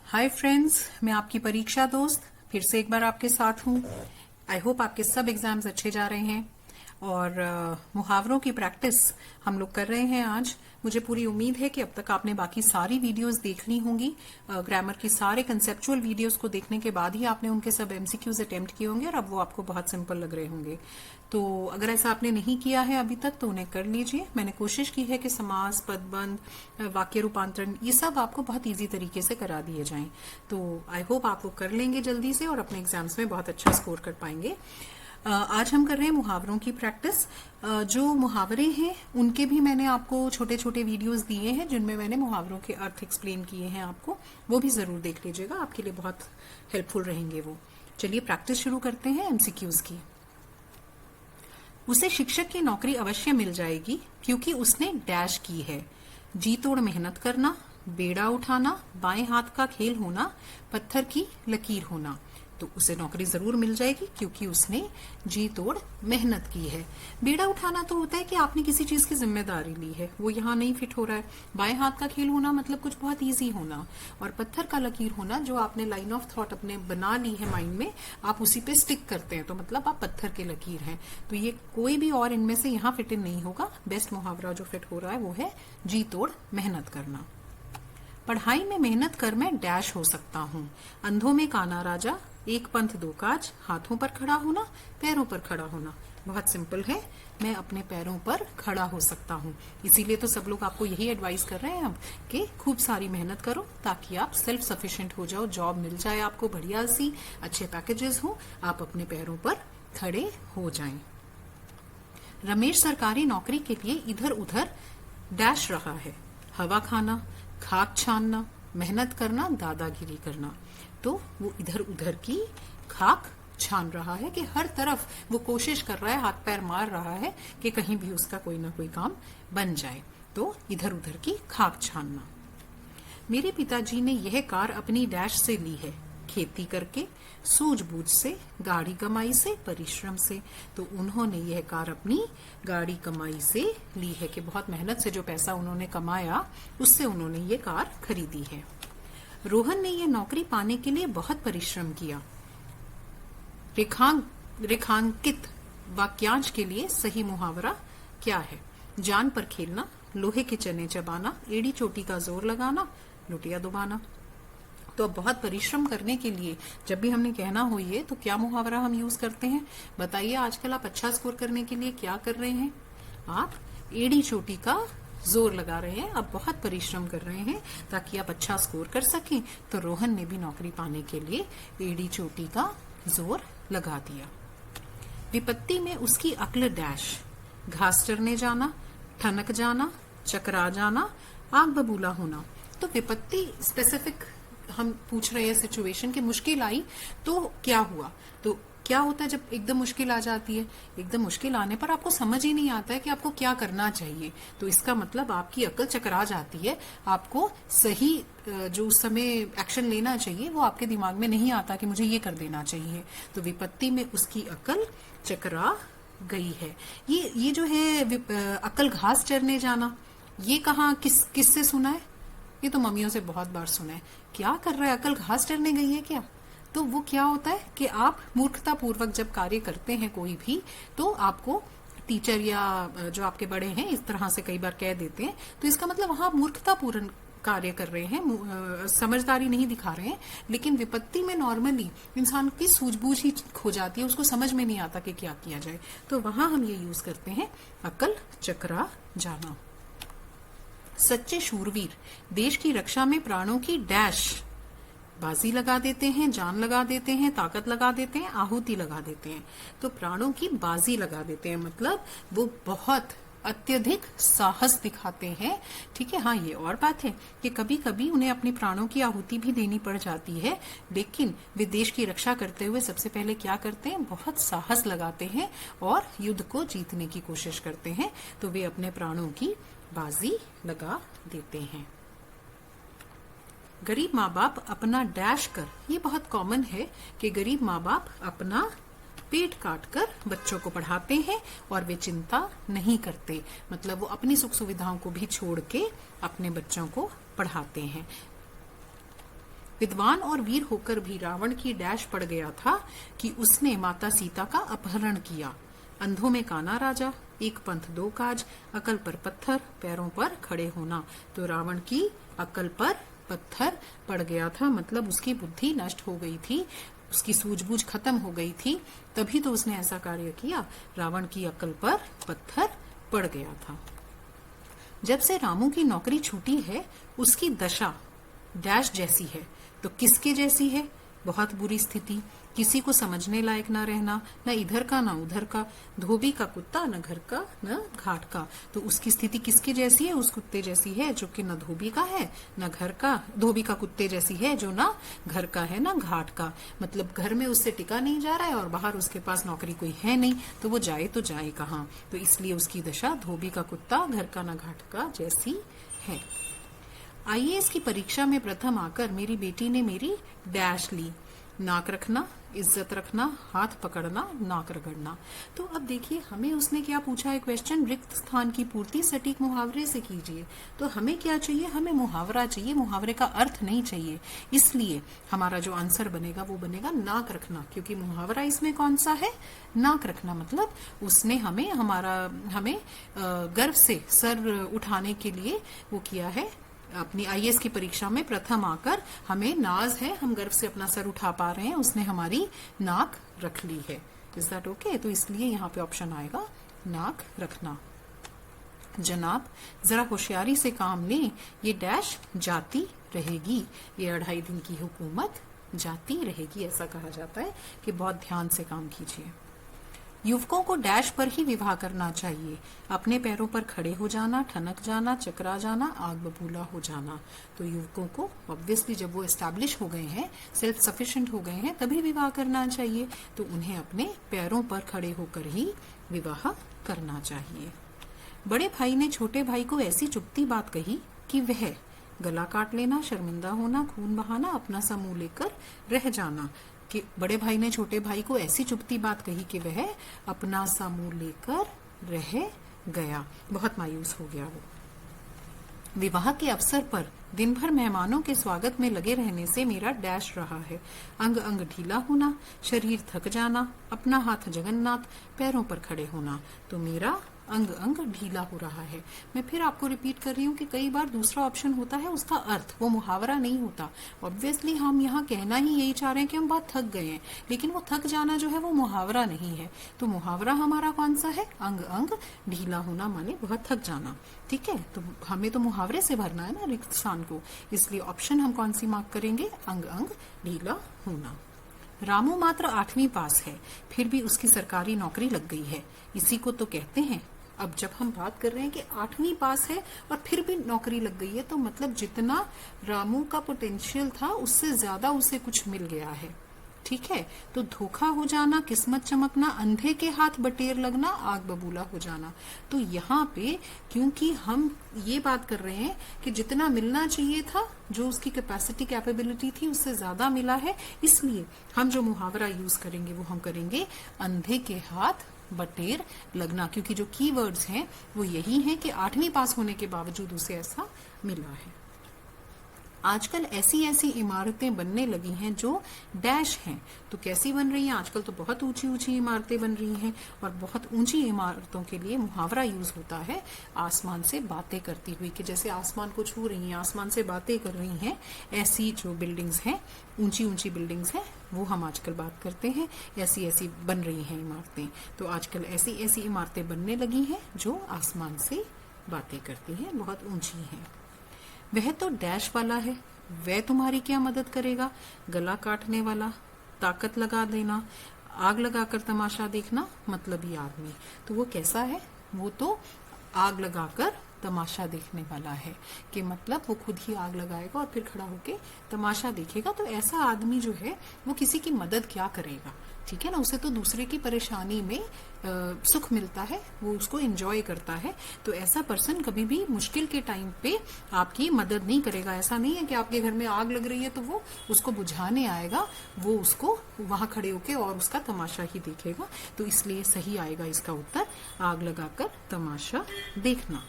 Hi friends, मैं आपकी परीक्षा दोस्त फिर से एक बार आपके साथ हूँ। आई होप आपके सब एग्जाम्स अच्छे जा रहे हैं और मुहावरों की प्रैक्टिस हम लोग कर रहे हैं आज। मुझे पूरी उम्मीद है कि अब तक आपने बाकी सारी वीडियोस देख ली होंगी। ग्रामर की सारे कंसेप्चुअल वीडियोस को देखने के बाद ही आपने उनके सब एमसीक्यूज अटेम्प्ट किए होंगे और अब वो आपको बहुत सिंपल लग रहे होंगे। तो अगर ऐसा आपने नहीं किया है अभी तक तो उन्हें कर लीजिए। मैंने कोशिश की है कि समास, पदबंध, वाक्य रूपांतरण ये सब आपको बहुत इजी तरीके से करा दिए जाएं। तो आई होप आप वो कर लेंगे जल्दी से और अपने एग्जाम्स में बहुत अच्छा स्कोर कर पाएंगे। आज हम कर रहे हैं मुहावरों की प्रैक्टिस। जो मुहावरे हैं उनके भी मैंने आपको छोटे छोटे वीडियोस दिए हैं जिनमें मैंने मुहावरों के अर्थ एक्सप्लेन किए हैं आपको। वो भी जरूर देख लीजिएगा, आपके लिए बहुत हेल्पफुल रहेंगे वो। चलिए प्रैक्टिस शुरू करते हैं एमसीक्यूज की। उसे शिक्षक की नौकरी अवश्य मिल जाएगी क्योंकि उसने डैश की है। जी तोड़ मेहनत करना, बेड़ा उठाना, बाएं हाथ का खेल होना, पत्थर की लकीर होना। तो उसे नौकरी जरूर मिल जाएगी क्योंकि उसने जी तोड़ मेहनत की है। बेड़ा उठाना तो होता है कि आपने किसी चीज की जिम्मेदारी ली है, वो यहाँ नहीं फिट हो रहा है। बाएं हाथ का खेल होना मतलब कुछ बहुत इजी होना, और पत्थर का लकीर होना जो आपने लाइन ऑफ थॉट अपने बना ली है माइंड में, आप उसी पे स्टिक करते हैं, तो मतलब आप पत्थर के लकीर हैं। तो ये कोई भी और इनमें से यहाँ फिट इन नहीं होगा। बेस्ट मुहावरा जो फिट हो रहा है वो है जी तोड़ मेहनत करना। पढ़ाई में मेहनत कर मैं डैश हो सकता हूँ। अंधों में काना राजा, एक पंथ दो काज, हाथों पर खड़ा होना, पैरों पर खड़ा होना। बहुत सिंपल है, मैं अपने पैरों पर खड़ा हो सकता हूँ। इसीलिए तो सब लोग आपको यही एडवाइस कर रहे हैं अब कि खूब सारी मेहनत करो ताकि आप सेल्फ सफिशिएंट हो जाओ, जॉब मिल जाए आपको बढ़िया सी, अच्छे पैकेजेस हो, आप अपने पैरों पर खड़े हो जाएं। रमेश सरकारी नौकरी के लिए इधर उधर डैश रहा है। हवा खाना, खाक छानना, मेहनत करना, दादागिरी करना। तो वो इधर उधर की खाक छान रहा है कि हर तरफ वो कोशिश कर रहा है, हाथ पैर मार रहा है कि कहीं भी उसका कोई ना कोई काम बन जाए। तो इधर उधर की खाक छानना। मेरे पिताजी ने यह कार अपनी डैश से ली है। खेती करके, सूझबूझ से, गाड़ी कमाई से, परिश्रम से। तो उन्होंने यह कार अपनी गाड़ी कमाई से ली है कि बहुत मेहनत से जो पैसा उन्होंने कमाया उससे उन्होंने ये कार खरीदी है। रोहन ने यह नौकरी पाने के लिए बहुत परिश्रम किया। रेखांकित वाक्यांश के लिए सही मुहावरा क्या है? जान पर खेलना, लोहे के चने चबाना, एड़ी चोटी का जोर लगाना, लुटिया दुबाना। तो अब बहुत परिश्रम करने के लिए जब भी हमने कहना हो ये, तो क्या मुहावरा हम यूज करते हैं? बताइए, आजकल आप अच्छा स्कोर करने के लिए क्या कर रहे हैं? आप एड़ी चोटी का जोर लगा रहे हैं, आप बहुत परिश्रम कर रहे हैं ताकि आप अच्छा स्कोर कर सकें। तो रोहन ने भी नौकरी पाने के लिए एड़ी चोटी का जोर लगा दिया। विपत्ति में उसकी अक्ल डैश। घास चरने जाना, ठनक जाना, चकरा जाना, आग बबूला होना। तो विपत्ति स्पेसिफिक हम पूछ रहे हैं सिचुएशन की, मुश्किल आई तो क्या हुआ। तो क्या होता है जब एकदम मुश्किल आ जाती है? एकदम मुश्किल आने पर आपको समझ ही नहीं आता है कि आपको क्या करना चाहिए। तो इसका मतलब आपकी अकल चकरा जाती है, आपको सही जो उस समय एक्शन लेना चाहिए वो आपके दिमाग में नहीं आता कि मुझे ये कर देना चाहिए। तो विपत्ति में उसकी अकल चकरा गई है। ये जो है अकल घास चरने जाना, ये कहाँ किससे सुना है? ये तो मम्मियों से बहुत बार सुना है। क्या कर रहा है? अकल घास चरने गई है क्या? तो वो क्या होता है कि आप मूर्खता पूर्वक जब कार्य करते हैं कोई भी, तो आपको टीचर या जो आपके बड़े हैं इस तरह से कई बार कह देते हैं, तो इसका मतलब वहां मूर्खतापूर्ण कार्य कर रहे हैं, समझदारी नहीं दिखा रहे हैं। लेकिन विपत्ति में नॉर्मली इंसान की सूझबूझ ही खो जाती है, उसको समझ में नहीं आता कि क्या किया जाए। तो वहां हम ये यूज करते हैं अकल चकरा जाना। सच्चे शूरवीर देश की रक्षा में प्राणों की डैश बाजी लगा देते हैं, जान लगा देते हैं, ताकत लगा देते हैं, आहुति लगा देते हैं। तो प्राणों की बाजी लगा देते हैं मतलब वो बहुत अत्यधिक साहस दिखाते हैं। ठीक है, हाँ ये और बात है कि कभी कभी उन्हें अपने प्राणों की आहुति भी देनी पड़ जाती है, लेकिन वे देश की रक्षा करते हुए सबसे पहले क्या करते हैं? बहुत साहस लगाते हैं और युद्ध को जीतने की कोशिश करते हैं। तो वे अपने प्राणों की बाजी लगा देते हैं। गरीब माँ बाप अपना डैश कर, ये बहुत कॉमन है कि गरीब माँ बाप अपना पेट काट कर बच्चों को पढ़ाते हैं और वे चिंता नहीं करते, मतलब वो अपनी सुख सुविधाओं को भी छोड़ के अपने बच्चों को पढ़ाते हैं। विद्वान और वीर होकर भी रावण की डैश पड़ गया था कि उसने माता सीता का अपहरण किया। अंधों में काना राजा, एक पंथ दो काज, अकल पर पत्थर, पैरों पर खड़े होना। तो रावण की अकल पर पत्थर पड़ गया था, मतलब उसकी बुद्धि नष्ट हो गई थी, उसकी सूझबूझ खत्म हो गई थी, तभी तो उसने ऐसा कार्य किया। रावण की अकल पर पत्थर पड़ गया था। जब से रामू की नौकरी छूटी है, उसकी दशा डैश जैसी है। तो किसके जैसी है? बहुत बुरी स्थिति, किसी को समझने लायक ना रहना, न इधर का ना उधर का, धोबी का कुत्ता न घर का न घाट का। तो उसकी स्थिति किसके जैसी है? उस कुत्ते जैसी है जो कि न धोबी का है न घर का, धोबी का कुत्ते जैसी है जो ना घर का है ना घाट का। मतलब घर में उससे टिका नहीं जा रहा है और बाहर उसके पास नौकरी कोई है नहीं, तो वो जाए तो जाए कहाँ। तो इसलिए उसकी दशा धोबी का कुत्ता घर का न घाट का जैसी है। आईएएस की परीक्षा में प्रथम आकर मेरी बेटी ने मेरी डैश ली। नाक रखना, इज्जत रखना, हाथ पकड़ना, नाक रगड़ना। तो अब देखिए हमें उसने क्या पूछा है क्वेश्चन, रिक्त स्थान की पूर्ति सटीक मुहावरे से कीजिए। तो हमें क्या चाहिए? हमें मुहावरा चाहिए, मुहावरे का अर्थ नहीं चाहिए। इसलिए हमारा जो आंसर बनेगा वो बनेगा नाक रखना, क्योंकि मुहावरा इसमें कौन सा है? नाक रखना। मतलब उसने हमें गर्व से सर उठाने के लिए वो किया है। अपनी आईएएस की परीक्षा में प्रथम आकर हमें नाज है, हम गर्व से अपना सर उठा पा रहे हैं, उसने हमारी नाक रख ली है। Is that okay? तो इसलिए यहाँ पे ऑप्शन आएगा नाक रखना। जनाब जरा होशियारी से काम लें, ये डैश जाती रहेगी, ये 2.5 दिन की हुकूमत जाती रहेगी। ऐसा कहा जाता है कि बहुत ध्यान से काम कीजिए। युवकों को डैश पर ही विवाह करना चाहिए, अपने पैरों पर खड़े हो जाना, ठनक जाना, चकरा जाना, आग बबूला हो जाना। तो युवकों को ऑब्वियसली जब वो एस्टैब्लिश हो गए हैं, सेल्फ सफिशिएंट हो गए हैं, तभी विवाह करना चाहिए। तो उन्हें अपने पैरों पर खड़े होकर ही विवाह करना चाहिए। बड़े भाई ने छोटे भाई को ऐसी चुभती बात कही कि वह गला काट लेना, शर्मिंदा होना, खून बहाना, अपना सा मुंह लेकर रह जाना। कि बड़े भाई ने छोटे भाई को ऐसी चुभती बात कही कि वह अपना सा मुंह लेकर रह गया, बहुत मायूस हो गया वो। विवाह के अवसर पर दिन भर मेहमानों के स्वागत में लगे रहने से मेरा डैश रहा है। अंग अंग ढीला होना, शरीर थक जाना, अपना हाथ जगन्नाथ, पैरों पर खड़े होना। तो मेरा अंग अंग ढीला हो रहा है। मैं फिर आपको रिपीट कर रही हूँ कि कई बार दूसरा ऑप्शन होता है उसका अर्थ, वो मुहावरा नहीं होता। ऑब्वियसली हम यहाँ कहना ही यही चाह रहे हैं कि हम बहुत थक गए हैं, लेकिन वो थक जाना जो है वो मुहावरा नहीं है। तो मुहावरा हमारा कौन सा है? अंग अंग ढीला होना, माने बहुत थक जाना। ठीक है, तो हमें तो मुहावरे से भरना है ना रिक्त स्थान को, इसलिए ऑप्शन हम कौन सी मार्क करेंगे? अंग अंग ढीला होना। रामू मात्र 8वीं पास है, फिर भी उसकी सरकारी नौकरी लग गई है, इसी को तो कहते हैं। अब जब हम बात कर रहे हैं कि 8वीं पास है और फिर भी नौकरी लग गई है, तो मतलब जितना रामू का पोटेंशियल था उससे ज्यादा उसे कुछ मिल गया है। ठीक है, तो धोखा हो जाना, किस्मत चमकना, अंधे के हाथ बटेर लगना, आग बबूला हो जाना। तो यहाँ पे क्योंकि हम ये बात कर रहे हैं कि जितना मिलना चाहिए था, जो उसकी कैपेसिटी कैपेबिलिटी थी, उससे ज्यादा मिला है, इसलिए हम जो मुहावरा यूज करेंगे वो हम करेंगे अंधे के हाथ बटेर लगना, क्योंकि जो कीवर्ड्स हैं वो यही हैं कि 8वीं पास होने के बावजूद उसे ऐसा मिला है। आजकल ऐसी ऐसी इमारतें बनने लगी हैं जो डैश हैं। तो कैसी बन रही हैं? आजकल तो बहुत ऊंची ऊंची इमारतें बन रही हैं, और बहुत ऊंची इमारतों के लिए मुहावरा यूज होता है आसमान से बातें करती हुई, कि जैसे आसमान को छू रही हैं, आसमान से बातें कर रही हैं, ऐसी जो बिल्डिंग्स हैं, ऊंची ऊंची बिल्डिंग्स हैं, वो हम आजकल बात करते हैं। ऐसी ऐसी बन रही हैं इमारतें। तो आजकल ऐसी ऐसी इमारतें बनने लगी हैं जो आसमान से बातें करती हैं, बहुत ऊंची हैं। वह तो डैश वाला है, वह तुम्हारी क्या मदद करेगा? गला काटने वाला, ताकत लगा देना, आग लगाकर तमाशा देखना, मतलबी आदमी। तो वो कैसा है? वो तो आग लगाकर तमाशा देखने वाला है, कि मतलब वो खुद ही आग लगाएगा और फिर खड़ा होके तमाशा देखेगा। तो ऐसा आदमी जो है वो किसी की मदद क्या करेगा? ठीक है ना, उसे तो दूसरे की परेशानी में सुख मिलता है, वो उसको एंजॉय करता है। तो ऐसा पर्सन कभी भी मुश्किल के टाइम पे आपकी मदद नहीं करेगा। ऐसा नहीं है कि आपके घर में आग लग रही है तो वो उसको बुझाने आएगा, वो उसको वहां खड़े होके और उसका तमाशा ही देखेगा। तो इसलिए सही आएगा इसका उत्तर, आग लगाकर तमाशा देखना।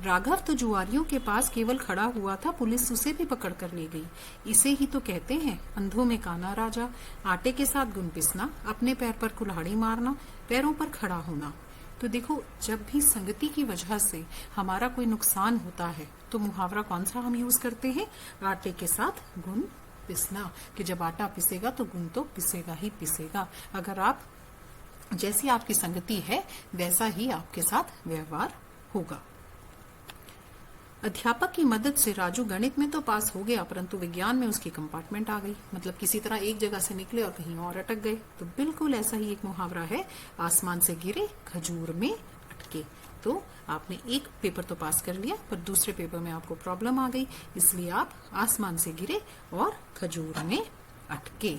राघव तो जुआरियों के पास केवल खड़ा हुआ था, पुलिस उसे भी पकड़ कर ले गई। इसे ही तो कहते हैं अंधों में काना राजा। आटे के साथ गुण पिसना, अपने पैर पर कुल्हाड़ी मारना, पैरों पर खड़ा होना। तो देखो, जब भी संगति की वजह से हमारा कोई नुकसान होता है तो मुहावरा कौन सा हम यूज करते हैं? आटे के साथ गुण पिसना, कि जब आटा पिसेगा तो गुण तो पिसेगा ही पिसेगा। अगर आप, जैसी आपकी संगति है वैसा ही आपके साथ व्यवहार होगा। अध्यापक की मदद से राजू गणित में तो पास हो गया, परंतु विज्ञान में उसकी कंपार्टमेंट आ गई। मतलब किसी तरह एक जगह से निकले और कहीं और अटक गए। तो बिल्कुल ऐसा ही एक मुहावरा है, आसमान से गिरे खजूर में अटके। तो आपने एक पेपर तो पास कर लिया, पर दूसरे पेपर में आपको प्रॉब्लम आ गई, इसलिए आप आसमान से गिरे और खजूर में अटके।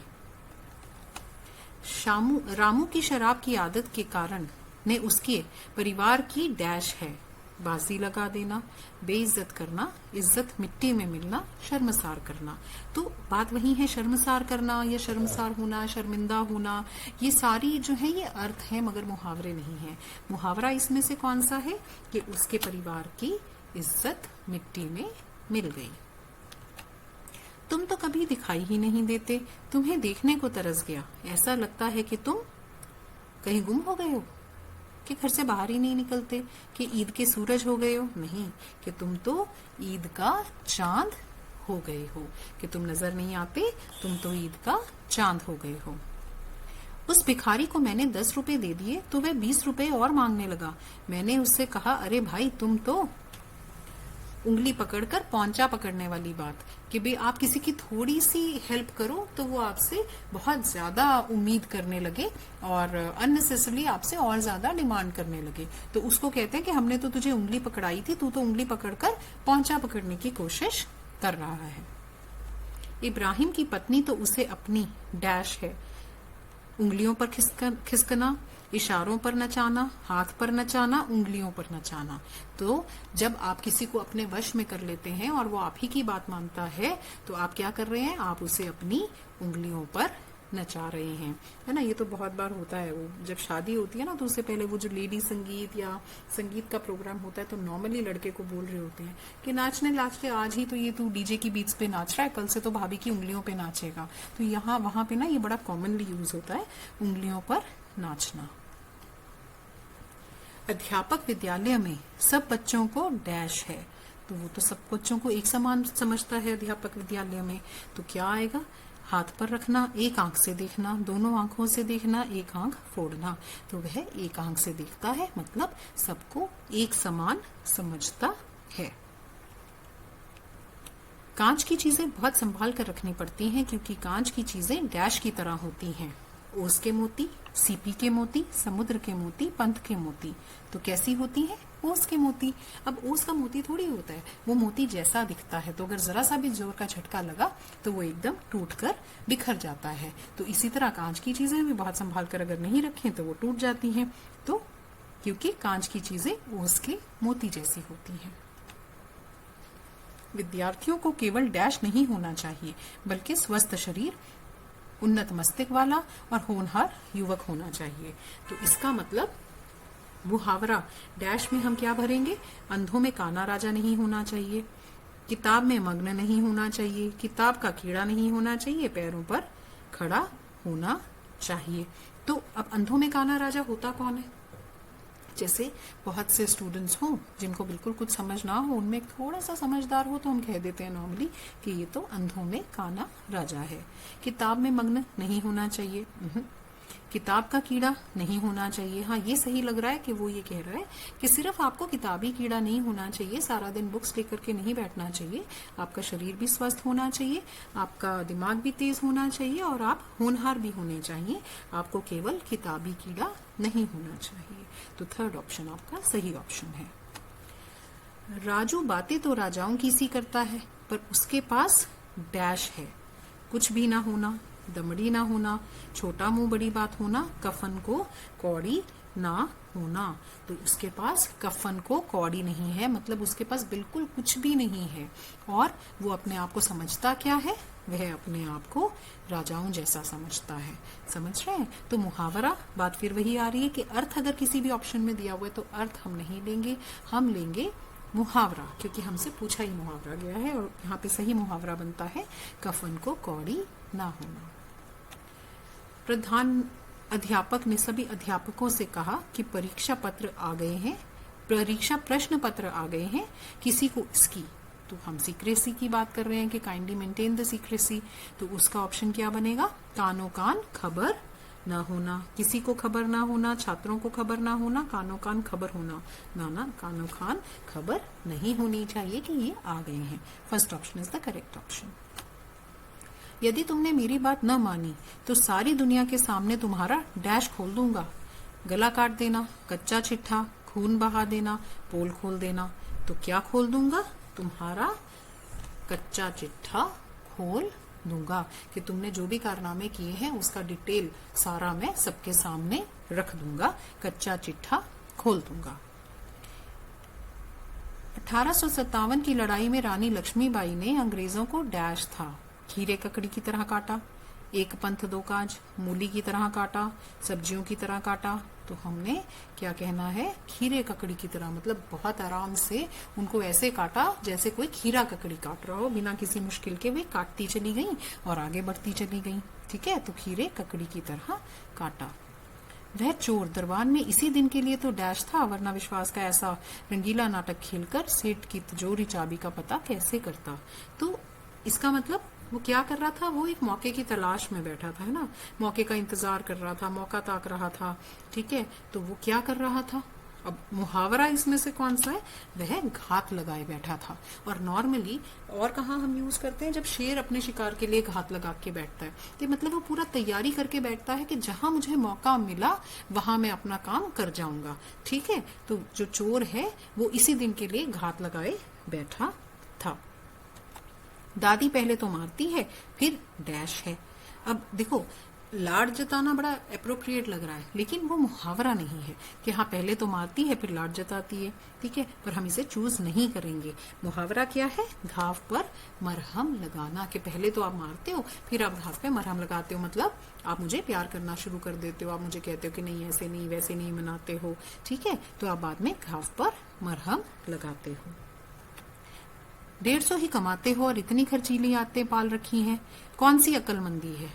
रामू की शराब की आदत के कारण ने उसके परिवार की डैश है, बाजी लगा देना, बेइज्जत करना, इज्जत मिट्टी में मिलना, शर्मसार करना। तो बात वही है, शर्मसार करना या शर्मसार होना, शर्मिंदा होना, ये सारी जो है ये अर्थ है, मगर मुहावरे नहीं है। मुहावरा इसमें से कौन सा है कि उसके परिवार की इज्जत मिट्टी में मिल गई। तुम तो कभी दिखाई ही नहीं देते, तुम्हें देखने को तरस गया, ऐसा लगता है कि तुम कहीं गुम हो गए हो, कि घर से बाहर ही नहीं निकलते, कि ईद के सूरज हो गए हो, नहीं, कि तुम तो ईद का चांद हो गए हो, कि तुम नजर नहीं आते, तुम तो ईद का चांद हो गए हो। उस भिखारी को मैंने 10 रुपए दे दिए तो वह 20 रुपए और मांगने लगा। मैंने उससे कहा, अरे भाई तुम तो, उंगली पकड़कर पौंचा पकड़ने वाली बात, कि भाई आप किसी की थोड़ी सी हेल्प करो तो वो आपसे बहुत ज्यादा उम्मीद करने लगे और अननेसेसरली आपसे और ज्यादा डिमांड करने लगे। तो उसको कहते हैं कि हमने तो तुझे उंगली पकड़ाई थी, तू तो उंगली पकड़कर पौंचा पकड़ने की कोशिश कर रहा है। इब्राहिम की पत्नी तो उसे अपनी डैश है, उंगलियों पर खिसकना, इशारों पर नचाना, हाथ पर नचाना, उंगलियों पर नचाना। तो जब आप किसी को अपने वश में कर लेते हैं और वो आप ही की बात मानता है तो आप क्या कर रहे हैं, आप उसे अपनी उंगलियों पर नचा रहे हैं, है ना। ये तो बहुत बार होता है, वो जब शादी होती है ना तो उससे पहले वो जो लेडी संगीत या संगीत का प्रोग्राम होता है तो नॉर्मली लड़के को बोल रहे होते हैं कि नाचने नाचते आज ही तो ये तू डीजे की बीट्स पे नाच रहा है, कल से तो भाभी की उंगलियों पे नाचेगा। तो यहाँ वहां पे ना ये बड़ा कॉमनली यूज होता है, उंगलियों पर नाचना। अध्यापक विद्यालय में सब बच्चों को डैश है, तो वो तो सब बच्चों को एक समान समझता है अध्यापक विद्यालय में। तो क्या आएगा, हाथ पर रखना, एक आंख से देखना, दोनों आंखों से देखना, एक आंख फोड़ना। तो वह एक आंख से देखता है, मतलब सबको एक समान समझता है। कांच की चीजें बहुत संभाल कर रखनी पड़ती हैं, क्योंकि कांच की चीजें डैश की तरह होती हैं, ओस के मोती, सीपी के मोती, समुद्र के मोती, पंथ के मोती। तो कैसी होती है, ओस के मोती। अब ओस का मोती थोड़ी होता है, वो मोती जैसा दिखता है, तो अगर जरा सा भी जोर का झटका लगा तो वो एकदम टूटकर बिखर जाता है। तो इसी तरह कांच की चीजें भी बहुत संभाल कर अगर नहीं रखें तो वो टूट जाती हैं। तो क्योंकि कांच की चीजें ओस के मोती जैसी होती हैं। विद्यार्थियों को केवल डैश नहीं होना चाहिए, बल्कि स्वस्थ शरीर, उन्नत मस्तिष्क वाला और होनहार युवक होना चाहिए। तो इसका मतलब मुहावरा डैश में हम क्या भरेंगे, अंधों में काना राजा नहीं होना चाहिए, किताब में मग्न नहीं होना चाहिए, किताब का कीड़ा नहीं होना चाहिए, पैरों पर खड़ा होना चाहिए। तो अब अंधों में काना राजा होता कौन है? जैसे बहुत से स्टूडेंट्स हों जिनको बिल्कुल कुछ समझ ना हो, उनमें थोड़ा सा समझदार हो तो हम कह देते हैं नॉर्मली कि ये तो अंधों में काना राजा है। किताब में मग्न नहीं होना चाहिए, किताब का कीड़ा नहीं होना चाहिए। हाँ, ये सही लग रहा है कि वो ये कह रहा है कि सिर्फ आपको किताबी कीड़ा नहीं होना चाहिए, सारा दिन बुक्स लेकर के नहीं बैठना चाहिए, आपका शरीर भी स्वस्थ होना चाहिए, आपका दिमाग भी तेज होना चाहिए और आप होनहार भी होने चाहिए। आपको केवल किताबी कीड़ा नहीं होना चाहिए। तो थर्ड ऑप्शन आपका सही ऑप्शन है। राजू बातें तो राजाओं की सी करता है, पर उसके पास डैश है, कुछ भी ना होना, दमड़ी ना होना, छोटा मुंह बड़ी बात होना, कफन को कौड़ी ना होना। तो उसके पास कफन को कौड़ी नहीं है, मतलब उसके पास बिल्कुल कुछ भी नहीं है और वो अपने आप को समझता क्या है, वह अपने आप को राजाओं जैसा समझता है। समझ रहे हैं? तो मुहावरा बात फिर वही आ रही है कि अर्थ अगर किसी भी ऑप्शन में दिया हुआ है तो अर्थ हम नहीं लेंगे, हम लेंगे मुहावरा, क्योंकि हमसे पूछा ही मुहावरा गया है और यहाँ पे सही मुहावरा बनता है कफन को कौड़ी ना होना। प्रधान अध्यापक ने सभी अध्यापकों से कहा कि परीक्षा पत्र आ गए हैं, परीक्षा प्रश्न पत्र आ गए हैं, किसी को इसकी, तो हम सीक्रेसी की बात कर रहे हैं कि काइंडली मेंटेन द सीक्रेसी, तो उसका ऑप्शन क्या बनेगा, कानो कान खबर ना होना, किसी को खबर ना होना, छात्रों को खबर ना होना, कानो कान खबर होना, ना कानो कान खबर नहीं होनी चाहिए कि ये आ गए हैं। First option is the correct option. यदि तुमने मेरी बात न मानी तो सारी दुनिया के सामने तुम्हारा डैश खोल दूंगा, गला काट देना, कच्चा चिट्ठा, खून बहा देना, पोल खोल देना। तो क्या खोल दूंगा, तुम्हारा कच्चा चिट्ठा खोल दूंगा, कि तुमने जो भी कारनामे किए हैं उसका डिटेल सारा मैं सबके सामने रख दूंगा, कच्चा चिट्ठा खोल दूंगा। 1857 की लड़ाई में रानी लक्ष्मीबाई ने अंग्रेजों को डैश था, खीरे ककड़ी की तरह काटा, एक पंथ दो काज, मूली की तरह काटा, सब्जियों की तरह काटा। तो हमने क्या कहना है, खीरे ककड़ी की तरह, मतलब बहुत आराम से उनको ऐसे काटा जैसे कोई खीरा ककड़ी काट रहा हो, बिना किसी मुश्किल के वे काटती चली गई और आगे बढ़ती चली गई। ठीक है, तो खीरे ककड़ी की तरह काटा। वह चोर दरबार में इसी दिन के लिए तो डैश था, वरना विश्वास का ऐसा रंगीला नाटक खेलकर सेठ की तिजोरी चाबी का पता कैसे करता। तो इसका मतलब वो क्या कर रहा था, वो एक मौके की तलाश में बैठा था, है ना, मौके का इंतजार कर रहा था, मौका ताक रहा था। ठीक है, तो वो क्या कर रहा था। अब मुहावरा इसमें से कौन सा है, वह घात लगाए बैठा था। और नॉर्मली और कहाँ हम यूज करते हैं, जब शेर अपने शिकार के लिए घात लगा के बैठता है, तो मतलब वो पूरा तैयारी करके बैठता है कि जहां मुझे मौका मिला वहां मैं अपना काम कर जाऊंगा। ठीक है, तो जो चोर है वो इसी दिन के लिए घात लगाए बैठा था। दादी पहले तो मारती है फिर डैश है। अब देखो, लाड जताना बड़ा अप्रोप्रिएट लग रहा है, लेकिन वो मुहावरा नहीं है कि हाँ पहले तो मारती है फिर लाड जताती है। ठीक है, पर हम इसे चूज नहीं करेंगे। मुहावरा क्या है, घाव पर मरहम लगाना, कि पहले तो आप मारते हो फिर आप घाव पे मरहम लगाते हो, मतलब आप मुझे प्यार करना शुरू कर देते हो, आप मुझे कहते हो कि नहीं ऐसे नहीं वैसे नहीं मनाते हो। ठीक है, तो आप बाद में घाव पर मरहम लगाते हो। 150 ही कमाते हो और इतनी खर्चीली आदतें पाल रखी हैं, कौन सी अक्लमंदी है,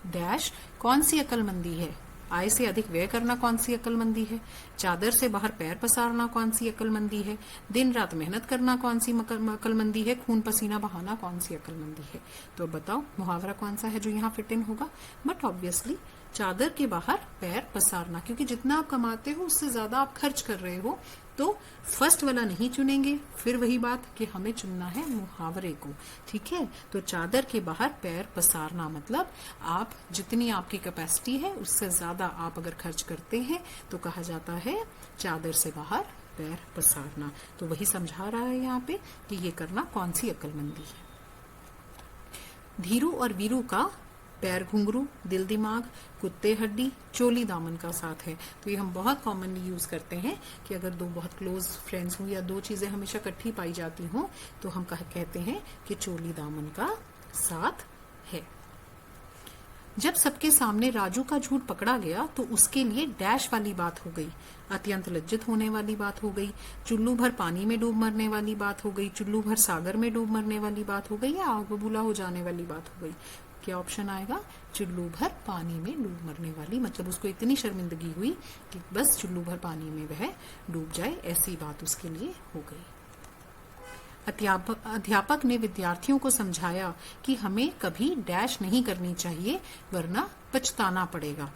डैश कौन सी अक्लमंदी है, आय से अधिक व्यय करना कौन सी अक्लमंदी है, चादर से बाहर पैर पसारना कौन सी अक्लमंदी है, दिन रात मेहनत करना कौन सी अक्लमंदी है, खून पसीना बहाना कौन सी अक्लमंदी है। तो बताओ मुहावरा कौन सा है जो यहाँ फिट इन होगा। बट ऑब्वियसली चादर के बाहर पैर पसारना, क्योंकि जितना आप कमाते हो उससे ज्यादा आप खर्च कर रहे हो, तो फर्स्ट वाला नहीं चुनेंगे। फिर वही बात कि हमें चुनना है मुहावरे को। ठीक है, तो चादर के बाहर पैर पसारना मतलब आप जितनी आपकी कैपेसिटी है उससे ज्यादा आप अगर खर्च करते हैं तो कहा जाता है चादर से बाहर पैर पसारना। तो वही समझा रहा है यहाँ पे कि ये करना कौन सी अक्लमंदी है। धीरू और वीरू का पैर घुंघरू, दिल दिमाग, कुत्ते हड्डी, चोली दामन का साथ है। तो ये हम बहुत कॉमनली यूज करते हैं कि अगर दो बहुत क्लोज फ्रेंड्स हों या दो चीजें हमेशा इकट्ठी पाई जाती हों तो हम कहते हैं कि चोली दामन का साथ है। जब सबके सामने राजू का झूठ पकड़ा गया तो उसके लिए डैश वाली बात हो गई, अत्यंत लज्जित होने वाली बात हो गई, चुल्लू भर पानी में डूब मरने वाली बात हो गई, चुल्लू भर सागर में डूब मरने वाली बात हो गई, या आग बबूला हो जाने वाली बात हो गई। क्या ऑप्शन आएगा, चुल्लू भर पानी में डूब मरने वाली, मतलब उसको इतनी शर्मिंदगी हुई कि बस चुल्लू भर पानी में वह डूब जाए, ऐसी बात उसके लिए हो गई। अध्यापक ने विद्यार्थियों को समझाया कि हमें कभी डैश नहीं करनी चाहिए वरना पछताना पड़ेगा।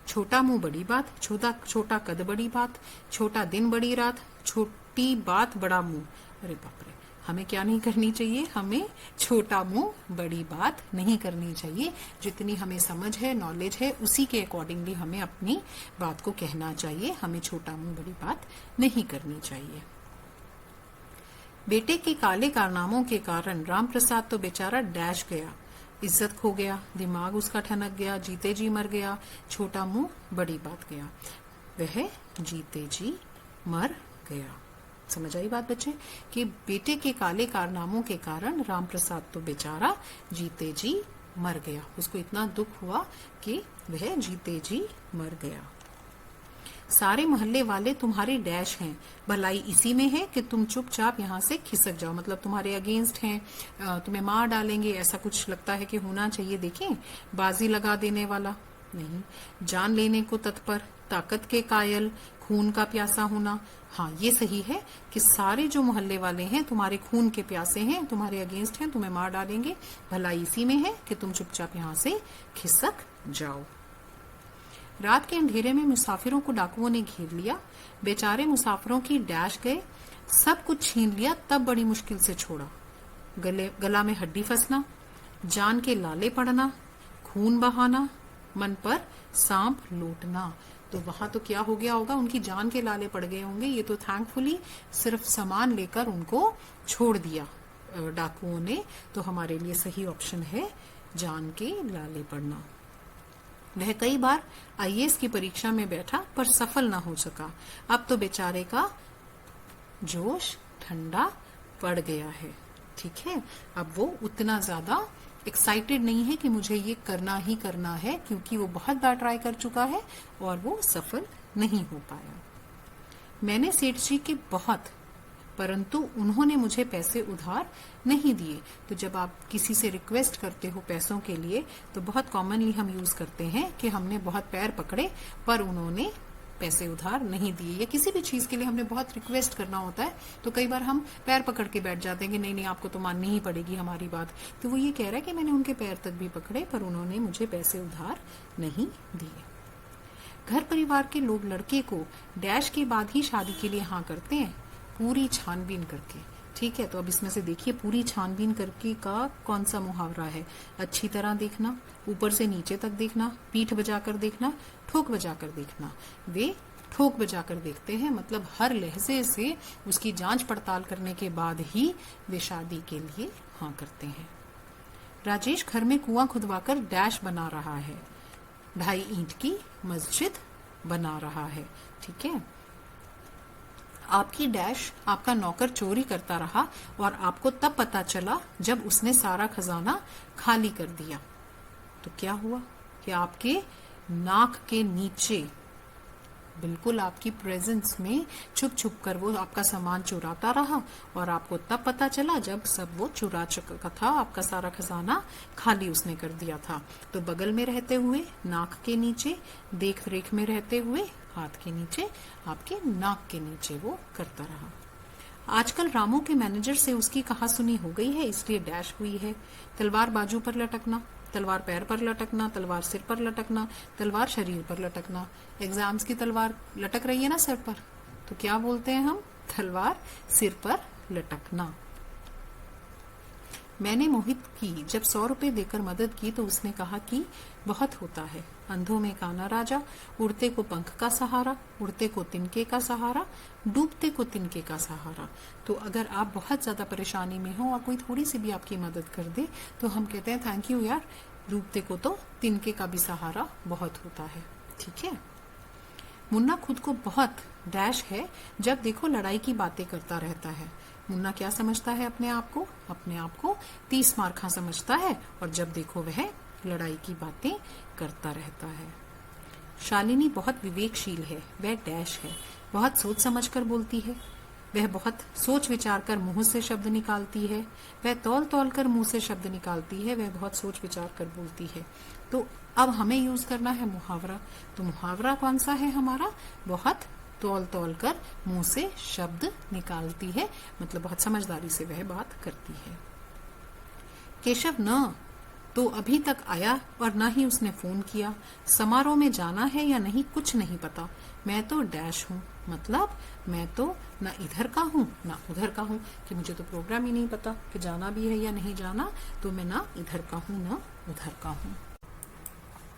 छोटा मुंह बड़ी बात, छोटा कद बड़ी बात, छोटा दिन बड़ी रात, छोटी बात बड़ा मुंह। अरे बाप रे, हमें क्या नहीं करनी चाहिए, हमें छोटा मुंह बड़ी बात नहीं करनी चाहिए। जितनी हमें समझ है, नॉलेज है, उसी के अकॉर्डिंगली हमें अपनी बात को कहना चाहिए। हमें छोटा मुंह बड़ी बात नहीं करनी चाहिए। बेटे के काले कारनामों के कारण राम प्रसाद तो बेचारा डैश गया, इज्जत खो गया, दिमाग उसका ठनक गया, जीते जी मर गया, छोटा मुंह बड़ी बात गया, वह जीते जी मर गया। समझ आई बात बच्चे, कि बेटे के काले कारनामों के कारण राम प्रसाद तो बेचारा जीते जी मर गया, उसको इतना दुख हुआ कि वह जीते जी मर गया। सारे मोहल्ले वाले तुम्हारे डैश हैं, भलाई इसी में है कि तुम चुपचाप यहाँ से खिसक जाओ, मतलब तुम्हारे अगेंस्ट हैं, तुम्हें मार डालेंगे, ऐसा कुछ लगता है कि होना चाहिए। देखें, बाजी लगा देने वाला नहीं, जान लेने को तत्पर, ताकत के कायल, खून का प्यासा होना। हाँ, ये सही है कि सारे जो मोहल्ले वाले हैं तुम्हारे खून के प्यासे हैं, तुम्हारे अगेंस्ट हैं, तुम्हें मार डालेंगे, भलाई इसी में है कि तुम चुपचाप यहाँ से खिसक जाओ। रात के अंधेरे में मुसाफिरों को डाकुओं ने घेर लिया। बेचारे मुसाफिरों की डैश गए, सब कुछ छीन लिया, तब बड़ी मुश्किल से छोड़ा। गला में हड्डी फंसना, जान के लाले पड़ना, खून बहाना, मन पर सांप लूटना। तो वहां तो क्या हो गया होगा, उनकी जान के लाले पड़ गए होंगे। ये तो थैंकफुली सिर्फ सामान लेकर उनको छोड़ दिया डाकुओं ने। तो हमारे लिए सही ऑप्शन है जान के लाले पड़ना। वह कई बार आईएएस की परीक्षा में बैठा पर सफल ना हो सका। अब तो बेचारे का जोश ठंडा पड़ गया है। ठीक है, अब वो उतना ज्यादा एक्साइटेड नहीं है कि मुझे ये करना ही करना है, क्योंकि वो बहुत बार ट्राई कर चुका है और वो सफल नहीं हो पाया। मैंने सेठ जी के बहुत, परंतु उन्होंने मुझे पैसे उधार नहीं दिए। तो जब आप किसी से रिक्वेस्ट करते हो पैसों के लिए, तो बहुत कॉमनली हम यूज करते हैं कि हमने बहुत पैर पकड़े पर उन्होंने पैसे उधार नहीं दिए। या किसी भी चीज के लिए हमने बहुत रिक्वेस्ट करना होता है, तो कई बार हम पैर पकड़ के बैठ जाते हैं कि नहीं नहीं, आपको तो माननी ही पड़ेगी हमारी बात। तो वो ये कह रहा है कि मैंने उनके पैर तक भी पकड़े पर उन्होंने मुझे पैसे उधार नहीं दिए। घर परिवार के लोग लड़के को डैश के बाद ही शादी के लिए हाँ करते हैं, पूरी छानबीन करके। ठीक है, तो अब इसमें से देखिए, पूरी छानबीन करके का कौन सा मुहावरा है। अच्छी तरह देखना, ऊपर से नीचे तक देखना, पीठ बजाकर देखना, ठोक बजाकर देखना। वे ठोक बजाकर देखते हैं, मतलब हर लहजे से उसकी जांच पड़ताल करने के बाद ही वे शादी के लिए हाँ करते हैं। राजेश घर में कुआं खुदवाकर डैश बना रहा है, 2.5 ईंट की मस्जिद बना रहा है। ठीक है, आपकी डैश आपका नौकर चोरी करता रहा और आपको तब पता चला जब उसने सारा खजाना खाली कर दिया। तो क्या हुआ कि आपके नाक के नीचे, बिल्कुल आपकी प्रेजेंस में छुप छुप कर वो आपका सामान चुराता रहा और आपको तब पता चला जब सब वो चुरा चुका था, आपका सारा खजाना खाली उसने कर दिया था। तो बगल में रहते हुए, नाक के नीचे, देख रेख में रहते हुए, हाथ के नीचे, आपके नाक के नीचे वो करता रहा। आजकल रामू के मैनेजर से उसकी कहासुनी हो गई है, इसलिए डैश हुई है। तलवार बाजू पर लटकना, तलवार पैर पर लटकना, तलवार सिर पर लटकना, तलवार शरीर पर लटकना। एग्जाम्स की तलवार लटक रही है ना सर पर, तो क्या बोलते हैं हम, तलवार सिर पर लटकना। मैंने मोहित की जब 100 रुपए देकर मदद की तो उसने कहा कि बहुत होता है, अंधों में काना राजा, उड़ते को पंख का सहारा, उड़ते को तिनके का सहारा, डूबते को तिनके का सहारा। तो अगर आप बहुत ज्यादा परेशानी में हो और कोई थोड़ी सी भी आपकी मदद कर दे तो हम कहते हैं थैंक यू यार, डूबते को तो तिनके का भी सहारा बहुत होता है। ठीक है, मुन्ना खुद को बहुत डैश है, जब देखो लड़ाई की बातें करता रहता है। मुन्ना क्या समझता है अपने आप को? अपने आप को 30 मार्खा समझता है और जब देखो वह लड़ाई की बातें करता रहता है। शालिनी बहुत विवेकशील है, वह डैश है, बहुत सोच समझ कर बोलती है, वह बहुत सोच विचार कर मुंह से शब्द निकालती है, वह तौल तौल कर मुंह से शब्द निकालती है, वह बहुत सोच विचार कर बोलती है। तो अब हमें यूज करना है मुहावरा। तो मुहावरा कौन सा है हमारा? बहुत तौल तौल कर मुंह से शब्द निकालती है, मतलब बहुत समझदारी से वह बात करती है। केशव न तो अभी तक आया और न ही उसने फोन किया, समारोह में जाना है या नहीं कुछ नहीं पता, मैं तो डैश हूँ, मतलब मैं तो ना इधर का हूँ ना उधर का हूँ, कि मुझे तो प्रोग्राम ही नहीं पता कि जाना भी है या नहीं जाना, तो मैं ना इधर का हूँ ना उधर का हूँ।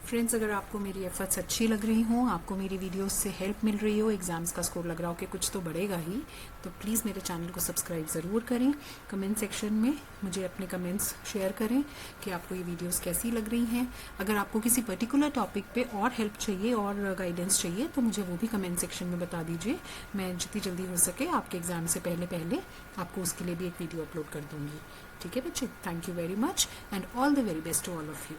फ्रेंड्स, अगर आपको मेरी एफर्ट्स अच्छी लग रही हों, आपको मेरी वीडियोस से हेल्प मिल रही हो, एग्जाम्स का स्कोर लग रहा हो कि कुछ तो बढ़ेगा ही, तो प्लीज़ मेरे चैनल को सब्सक्राइब ज़रूर करें। कमेंट सेक्शन में मुझे अपने कमेंट्स शेयर करें कि आपको ये वीडियोस कैसी लग रही हैं। अगर आपको किसी पर्टिकुलर टॉपिक पे और हेल्प चाहिए और गाइडेंस चाहिए तो मुझे वो भी कमेंट सेक्शन में बता दीजिए। मैं जितनी जल्दी हो सके आपके एग्जाम से पहले आपको उसके लिए भी एक वीडियो अपलोड कर दूंगी। ठीक है बच्चे, thank you very much and all the very best to all of you.